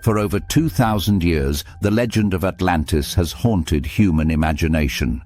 For over 2,000 years, the legend of Atlantis has haunted human imagination.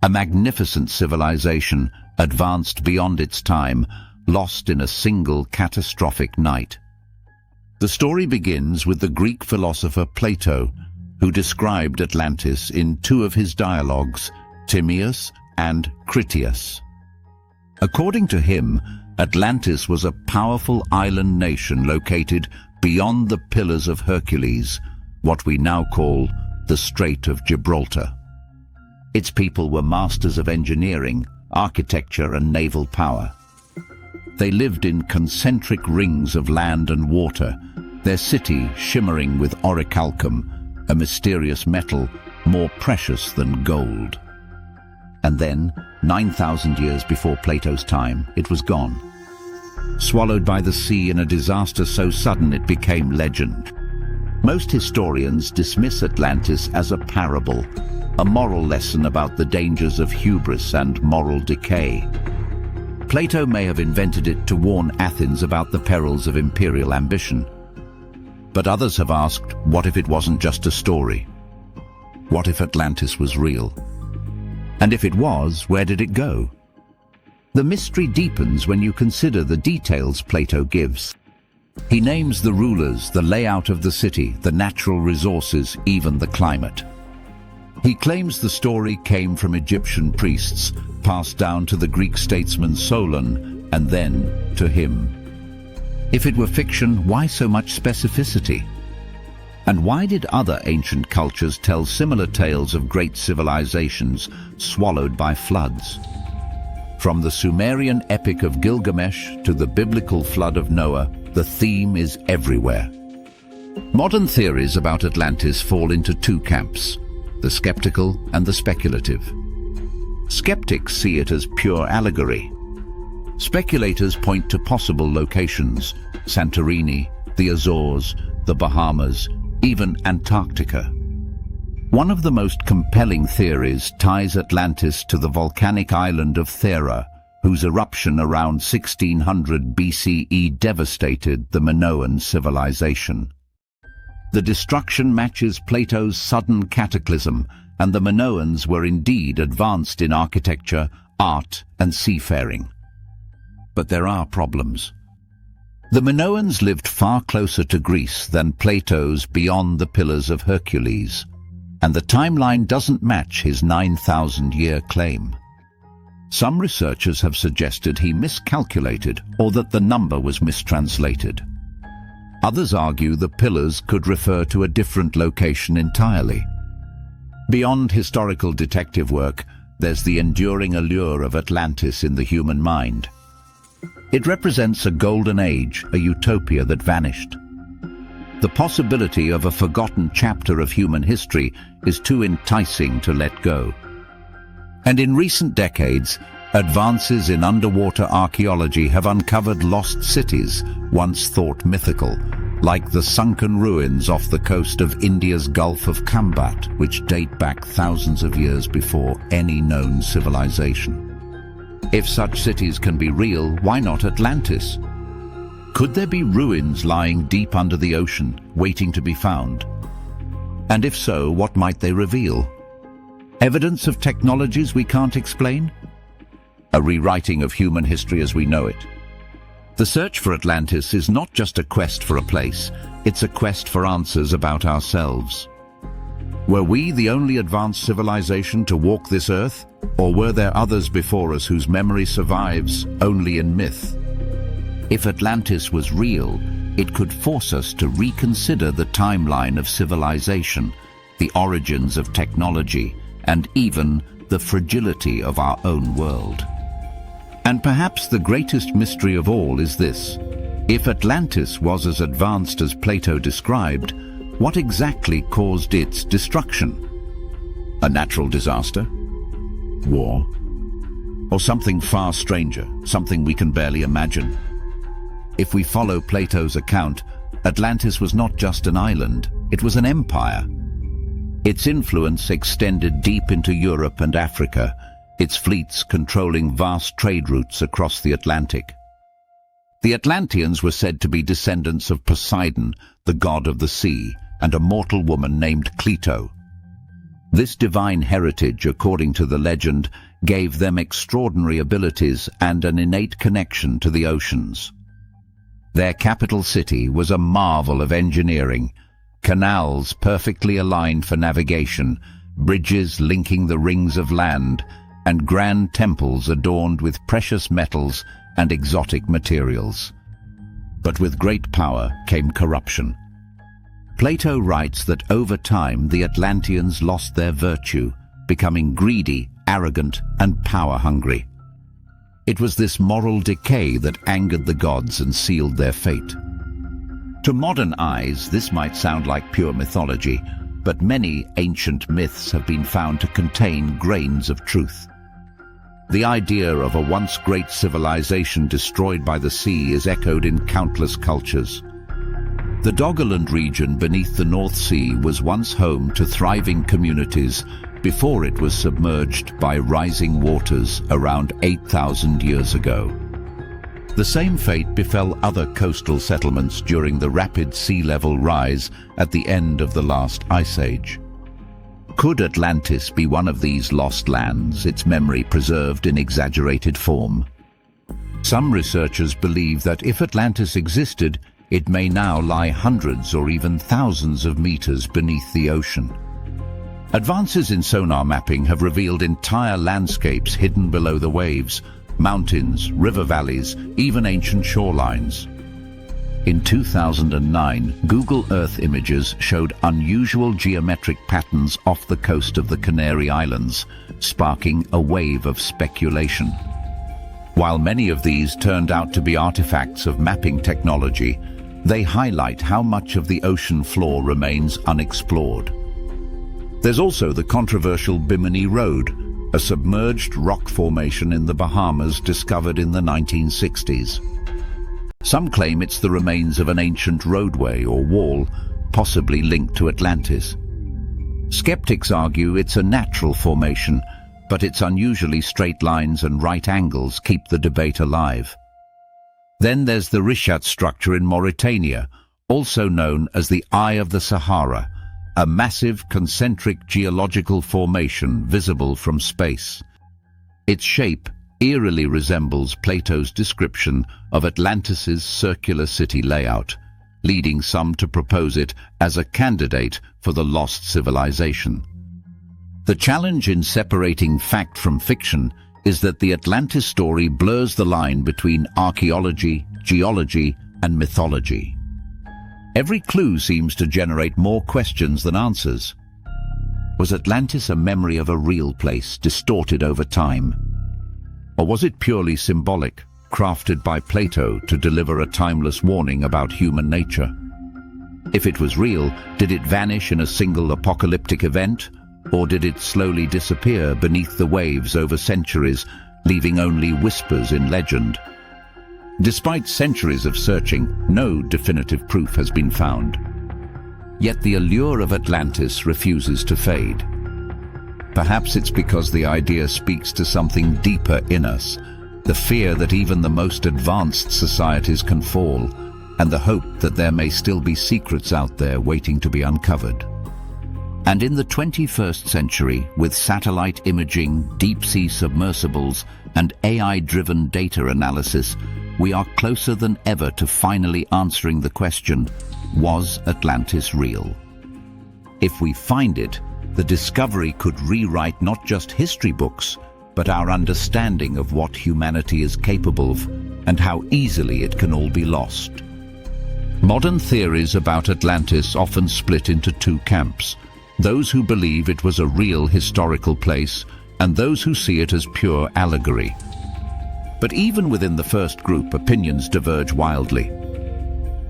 A magnificent civilization, advanced beyond its time, lost in a single catastrophic night. The story begins with the Greek philosopher Plato, who described Atlantis in two of his dialogues, Timaeus and Critias. According to him, Atlantis was a powerful island nation located beyond the Pillars of Hercules, what we now call the Strait of Gibraltar. Its people were masters of engineering, architecture, and naval power. They lived in concentric rings of land and water, their city shimmering with orichalcum, a mysterious metal more precious than gold. And then, 9,000 years before Plato's time, it was gone. Swallowed by the sea in a disaster so sudden it became legend. Most historians dismiss Atlantis as a parable, a moral lesson about the dangers of hubris and moral decay. Plato may have invented it to warn Athens about the perils of imperial ambition. But others have asked, what if it wasn't just a story? What if Atlantis was real? And if it was, where did it go? The mystery deepens when you consider the details Plato gives. He names the rulers, the layout of the city, the natural resources, even the climate. He claims the story came from Egyptian priests, passed down to the Greek statesman Solon, and then to him. If it were fiction, why so much specificity? And why did other ancient cultures tell similar tales of great civilizations swallowed by floods? From the Sumerian epic of Gilgamesh to the biblical flood of Noah, the theme is everywhere. Modern theories about Atlantis fall into two camps, the skeptical and the speculative. Skeptics see it as pure allegory. Speculators point to possible locations, Santorini, the Azores, the Bahamas, even Antarctica. One of the most compelling theories ties Atlantis to the volcanic island of Thera, whose eruption around 1600 BCE devastated the Minoan civilization. The destruction matches Plato's sudden cataclysm, and the Minoans were indeed advanced in architecture, art, and seafaring. But there are problems. The Minoans lived far closer to Greece than Plato's beyond the Pillars of Hercules, and the timeline doesn't match his 9,000-year claim. Some researchers have suggested he miscalculated or that the number was mistranslated. Others argue the pillars could refer to a different location entirely. Beyond historical detective work, there's the enduring allure of Atlantis in the human mind. It represents a golden age, a utopia that vanished. The possibility of a forgotten chapter of human history is too enticing to let go. And in recent decades, advances in underwater archaeology have uncovered lost cities once thought mythical, like the sunken ruins off the coast of India's Gulf of Kambat, which date back thousands of years before any known civilization. If such cities can be real, why not Atlantis? Could there be ruins lying deep under the ocean, waiting to be found? And if so, what might they reveal? Evidence of technologies we can't explain? A rewriting of human history as we know it. The search for Atlantis is not just a quest for a place, it's a quest for answers about ourselves. Were we the only advanced civilization to walk this earth, or were there others before us whose memory survives only in myth? If Atlantis was real, it could force us to reconsider the timeline of civilization, the origins of technology, and even the fragility of our own world. And perhaps the greatest mystery of all is this: if Atlantis was as advanced as Plato described, what exactly caused its destruction? A natural disaster? War? Or something far stranger, something we can barely imagine? If we follow Plato's account, Atlantis was not just an island, it was an empire. Its influence extended deep into Europe and Africa, its fleets controlling vast trade routes across the Atlantic. The Atlanteans were said to be descendants of Poseidon, the god of the sea, and a mortal woman named Cleito. This divine heritage, according to the legend, gave them extraordinary abilities and an innate connection to the oceans. Their capital city was a marvel of engineering, canals perfectly aligned for navigation, bridges linking the rings of land, and grand temples adorned with precious metals and exotic materials. But with great power came corruption. Plato writes that over time the Atlanteans lost their virtue, becoming greedy, arrogant, and power-hungry. It was this moral decay that angered the gods and sealed their fate. To modern eyes, this might sound like pure mythology, but many ancient myths have been found to contain grains of truth. The idea of a once great civilization destroyed by the sea is echoed in countless cultures. The Doggerland region beneath the North Sea was once home to thriving communities before it was submerged by rising waters around 8,000 years ago. The same fate befell other coastal settlements during the rapid sea level rise at the end of the last ice age. Could Atlantis be one of these lost lands, its memory preserved in exaggerated form? Some researchers believe that if Atlantis existed, it may now lie hundreds or even thousands of meters beneath the ocean. Advances in sonar mapping have revealed entire landscapes hidden below the waves, mountains, river valleys, even ancient shorelines. In 2009, Google Earth images showed unusual geometric patterns off the coast of the Canary Islands, sparking a wave of speculation. While many of these turned out to be artifacts of mapping technology, they highlight how much of the ocean floor remains unexplored. There's also the controversial Bimini Road, a submerged rock formation in the Bahamas discovered in the 1960s. Some claim it's the remains of an ancient roadway or wall, possibly linked to Atlantis. Skeptics argue it's a natural formation, but its unusually straight lines and right angles keep the debate alive. Then there's the Richat structure in Mauritania, also known as the Eye of the Sahara, a massive concentric geological formation visible from space. Its shape eerily resembles Plato's description of Atlantis's circular city layout, leading some to propose it as a candidate for the lost civilization. The challenge in separating fact from fiction is that the Atlantis story blurs the line between archaeology, geology, and mythology. Every clue seems to generate more questions than answers. Was Atlantis a memory of a real place, distorted over time? Or was it purely symbolic, crafted by Plato to deliver a timeless warning about human nature? If it was real, did it vanish in a single apocalyptic event? Or did it slowly disappear beneath the waves over centuries, leaving only whispers in legend? Despite centuries of searching, no definitive proof has been found. Yet the allure of Atlantis refuses to fade. Perhaps it's because the idea speaks to something deeper in us, the fear that even the most advanced societies can fall, and the hope that there may still be secrets out there waiting to be uncovered. And in the 21st century, with satellite imaging, deep-sea submersibles, and AI-driven data analysis, we are closer than ever to finally answering the question, was Atlantis real? If we find it, the discovery could rewrite not just history books, but our understanding of what humanity is capable of and how easily it can all be lost. Modern theories about Atlantis often split into two camps: those who believe it was a real historical place and those who see it as pure allegory. But even within the first group, opinions diverge wildly.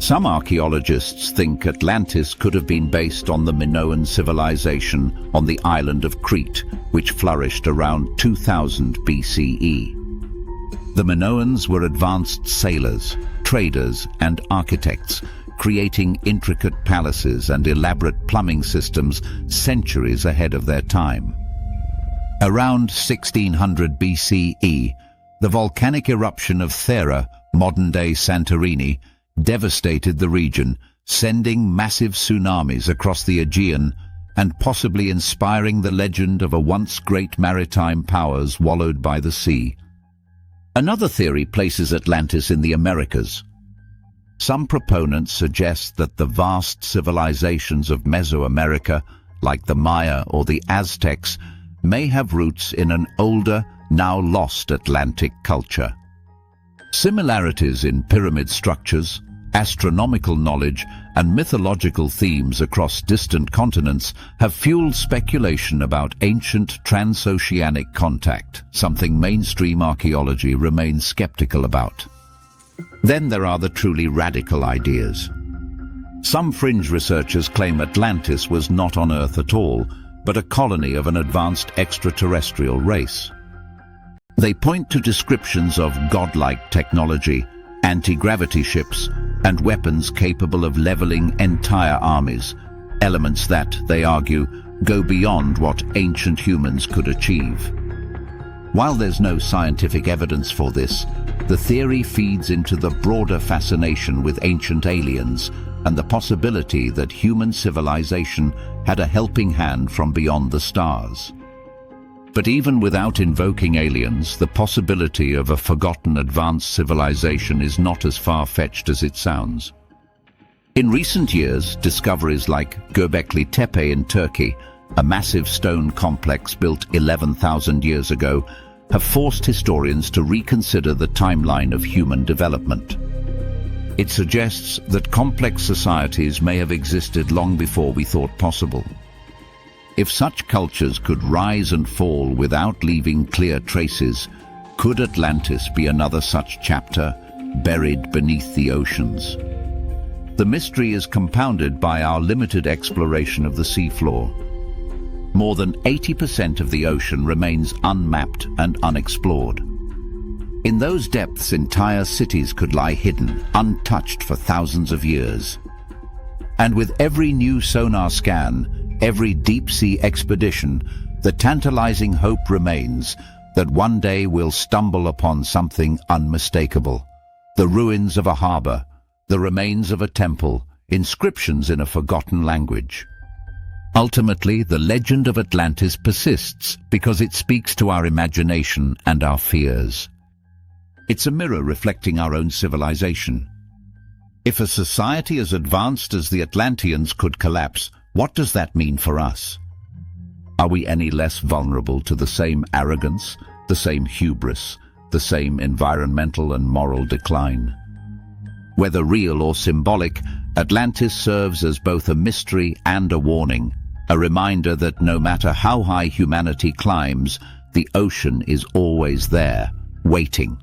Some archaeologists think Atlantis could have been based on the Minoan civilization on the island of Crete, which flourished around 2000 BCE. The Minoans were advanced sailors, traders, and architects, creating intricate palaces and elaborate plumbing systems centuries ahead of their time. Around 1600 BCE, the volcanic eruption of Thera modern-day Santorini, devastated the region, sending massive tsunamis across the Aegean and possibly inspiring the legend of a once great maritime power swallowed by the sea. Another theory places Atlantis in the Americas. Some proponents suggest that the vast civilizations of Mesoamerica, like the Maya or the Aztecs, may have roots in an older, now lost Atlantic culture. Similarities in pyramid structures, astronomical knowledge, and mythological themes across distant continents have fueled speculation about ancient transoceanic contact, something mainstream archaeology remains skeptical about. Then there are the truly radical ideas. Some fringe researchers claim Atlantis was not on Earth at all, but a colony of an advanced extraterrestrial race. They point to descriptions of godlike technology, anti-gravity ships, and weapons capable of leveling entire armies, elements that, they argue, go beyond what ancient humans could achieve. While there's no scientific evidence for this, the theory feeds into the broader fascination with ancient aliens and the possibility that human civilization had a helping hand from beyond the stars. But even without invoking aliens, the possibility of a forgotten advanced civilization is not as far-fetched as it sounds. In recent years, discoveries like Göbekli Tepe in Turkey, a massive stone complex built 11,000 years ago, have forced historians to reconsider the timeline of human development. It suggests that complex societies may have existed long before we thought possible. If such cultures could rise and fall without leaving clear traces, could Atlantis be another such chapter, buried beneath the oceans? The mystery is compounded by our limited exploration of the seafloor. More than 80% of the ocean remains unmapped and unexplored. In those depths, entire cities could lie hidden, untouched for thousands of years. And with every new sonar scan, every deep-sea expedition, the tantalizing hope remains that one day we'll stumble upon something unmistakable. The ruins of a harbor, the remains of a temple, inscriptions in a forgotten language. Ultimately, the legend of Atlantis persists because it speaks to our imagination and our fears. It's a mirror reflecting our own civilization. If a society as advanced as the Atlanteans could collapse, what does that mean for us? Are we any less vulnerable to the same arrogance, the same hubris, the same environmental and moral decline? Whether real or symbolic, Atlantis serves as both a mystery and a warning, a reminder that no matter how high humanity climbs, the ocean is always there, waiting.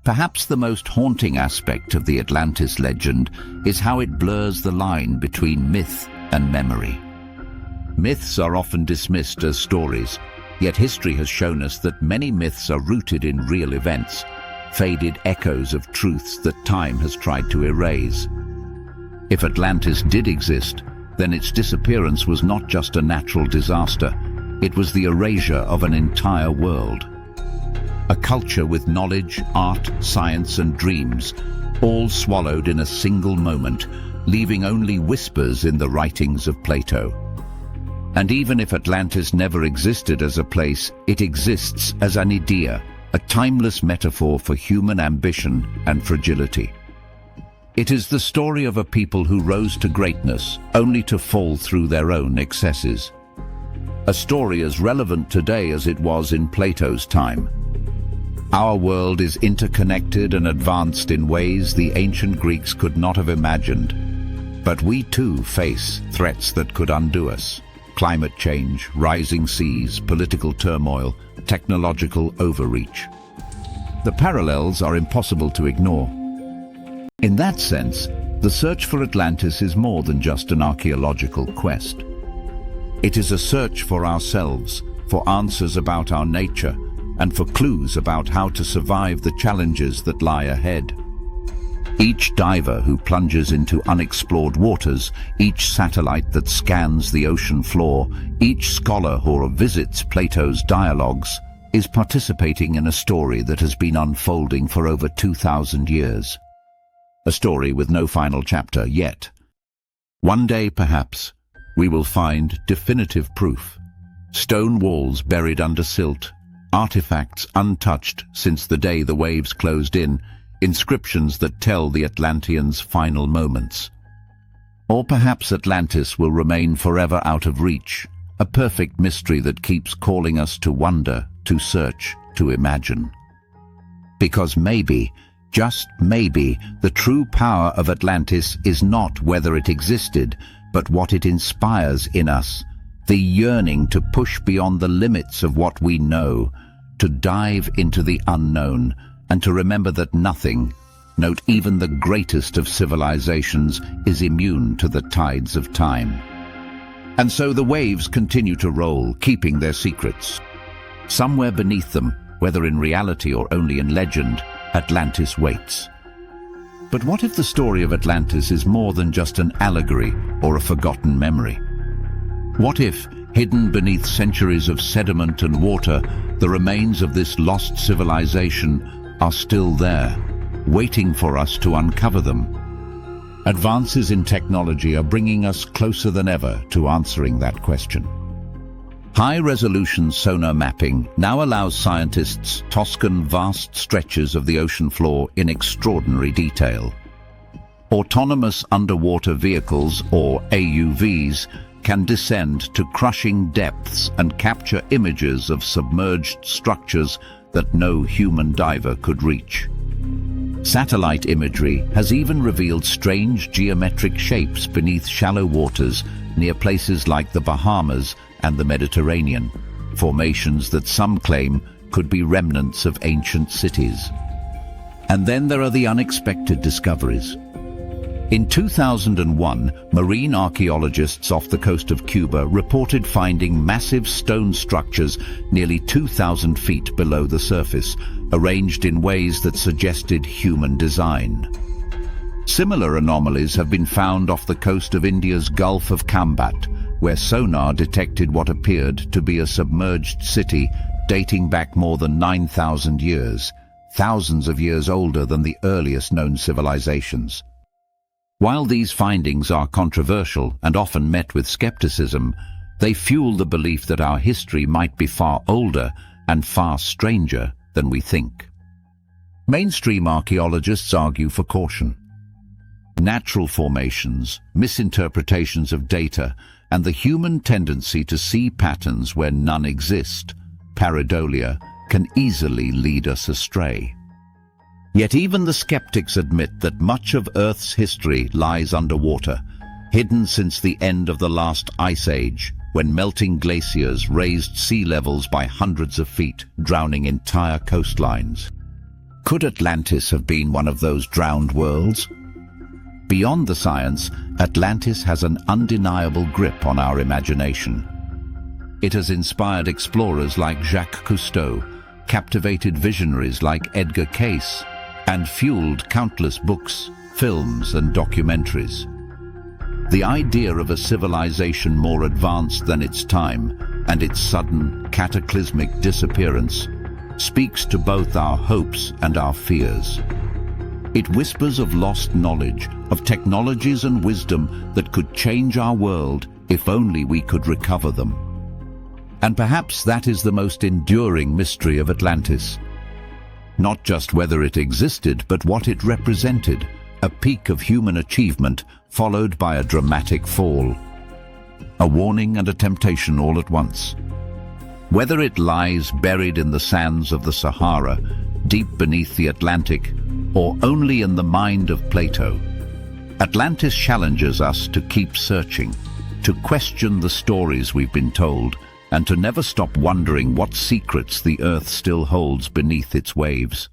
Perhaps the most haunting aspect of the Atlantis legend is how it blurs the line between myth and memory. Myths are often dismissed as stories, yet history has shown us that many myths are rooted in real events, faded echoes of truths that time has tried to erase. If Atlantis did exist, then its disappearance was not just a natural disaster, it was the erasure of an entire world. A culture with knowledge, art, science and dreams, all swallowed in a single moment, leaving only whispers in the writings of Plato. And even if Atlantis never existed as a place, it exists as an idea, a timeless metaphor for human ambition and fragility. It is the story of a people who rose to greatness only to fall through their own excesses. A story as relevant today as it was in Plato's time. Our world is interconnected and advanced in ways the ancient Greeks could not have imagined. But we too face threats that could undo us. Climate change, rising seas, political turmoil, technological overreach. The parallels are impossible to ignore. In that sense, the search for Atlantis is more than just an archaeological quest. It is a search for ourselves, for answers about our nature, and for clues about how to survive the challenges that lie ahead. Each diver who plunges into unexplored waters, each satellite that scans the ocean floor, each scholar who visits Plato's dialogues, is participating in a story that has been unfolding for over 2,000 years. A story with no final chapter yet. One day, perhaps, we will find definitive proof. Stone walls buried under silt, artifacts untouched since the day the waves closed in, inscriptions that tell the Atlanteans' final moments. Or perhaps Atlantis will remain forever out of reach, a perfect mystery that keeps calling us to wonder, to search, to imagine. Because maybe, just maybe, the true power of Atlantis is not whether it existed, but what it inspires in us, the yearning to push beyond the limits of what we know, to dive into the unknown, and to remember that nothing, note even the greatest of civilizations, is immune to the tides of time. And so the waves continue to roll, keeping their secrets. Somewhere beneath them, whether in reality or only in legend, Atlantis waits. But what if the story of Atlantis is more than just an allegory or a forgotten memory? What if, hidden beneath centuries of sediment and water, the remains of this lost civilization are still there, waiting for us to uncover them? Advances in technology are bringing us closer than ever to answering that question. High-resolution sonar mapping now allows scientists to scan vast stretches of the ocean floor in extraordinary detail. Autonomous underwater vehicles, or AUVs, can descend to crushing depths and capture images of submerged structures that no human diver could reach. Satellite imagery has even revealed strange geometric shapes beneath shallow waters near places like the Bahamas and the Mediterranean, formations that some claim could be remnants of ancient cities. And then there are the unexpected discoveries. In 2001, marine archaeologists off the coast of Cuba reported finding massive stone structures nearly 2,000 feet below the surface, arranged in ways that suggested human design. Similar anomalies have been found off the coast of India's Gulf of Kambat, where sonar detected what appeared to be a submerged city dating back more than 9,000 years, thousands of years older than the earliest known civilizations. While these findings are controversial and often met with skepticism, they fuel the belief that our history might be far older and far stranger than we think. Mainstream archaeologists argue for caution. Natural formations, misinterpretations of data, and the human tendency to see patterns where none exist, pareidolia, can easily lead us astray. Yet even the skeptics admit that much of Earth's history lies underwater, hidden since the end of the last ice age, when melting glaciers raised sea levels by hundreds of feet, drowning entire coastlines. Could Atlantis have been one of those drowned worlds? Beyond the science, Atlantis has an undeniable grip on our imagination. It has inspired explorers like Jacques Cousteau, captivated visionaries like Edgar Cayce, and fueled countless books, films, and documentaries. The idea of a civilization more advanced than its time and its sudden, cataclysmic disappearance speaks to both our hopes and our fears. It whispers of lost knowledge, of technologies and wisdom that could change our world if only we could recover them. And perhaps that is the most enduring mystery of Atlantis. Not just whether it existed, but what it represented, a peak of human achievement followed by a dramatic fall. A warning and a temptation all at once. Whether it lies buried in the sands of the Sahara, deep beneath the Atlantic, or only in the mind of Plato, Atlantis challenges us to keep searching, to question the stories we've been told, and to never stop wondering what secrets the Earth still holds beneath its waves.